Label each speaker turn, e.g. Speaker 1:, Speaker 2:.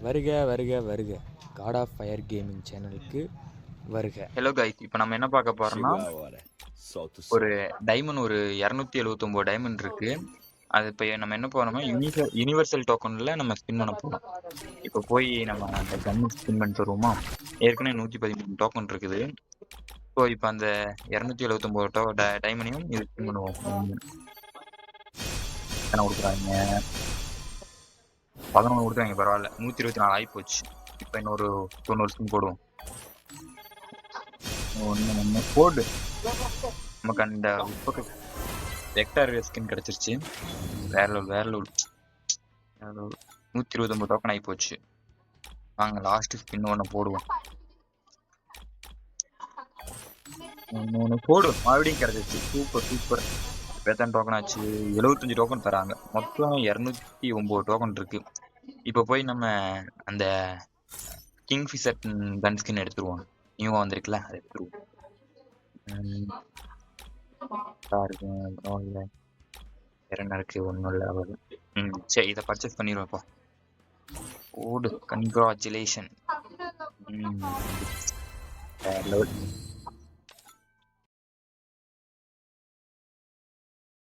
Speaker 1: வருக வருக வருக காட் ஆஃப் ஃபயர் கேமிங் சேனலுக்கு வருக.
Speaker 2: ஹலோ கைஸ், இப்போ நம்ம என்ன பார்க்க போறோம்னா ஒரு டைமண்ட், ஒரு 279 டைமண்ட் இருக்கு. அது இப்போ நம்ம என்ன போறோம்னா யூனிவர்சல் டோக்கன்ல நம்ம ஸ்பின் பண்ண போறோம். இப்போ போய் நம்ம அந்த கன் ஸ்பின் பண்ணிட்டு வருவோமா. ஏற்கனவே 113 டோக்கன் இருக்குது. ஸோ இப்போ அந்த 279 டைமண்டையும் இது ஸ்பின் பண்ணுவோம். எத்தனை கொடுக்குறாங்க? 11 கொடுத்தாங்க, பரவாயில்ல. 124 ஆகி போச்சு. இப்போ இன்னொரு 90 ஸ்பின் போடுவோம். ஒன்று போடு. நமக்கு அந்த வெக்டார் ஸ்கின் கிடைச்சிருச்சு. வேற லெவல் 129 டோக்கன் ஆகி போச்சு. வாங்க லாஸ்ட் ஸ்பின் ஒன்று போடுவோம். ஒன்று போடுவோம். மறுபடியும் கிடைச்சிருச்சு. சூப்பர். எத்தனை டோக்கன் ஆச்சு? 75 டோக்கன் தராங்க. மொத்தம் 209 டோக்கன் இருக்கு. இப்போ போய் நம்ம அந்த கிங்ஃபிஷர் கன் ஸ்கின் எடுத்துருவோம். நியூவா வந்திருக்குல்ல, அதை எடுத்துருவோம். வேற என்ன இருக்கு? ஒன்றும் இல்லை. சரி, இதை பர்ச்சேஸ் பண்ணிடுவோம்ப்பா. ஓடு. கங்க்ராச்சுலேஷன்.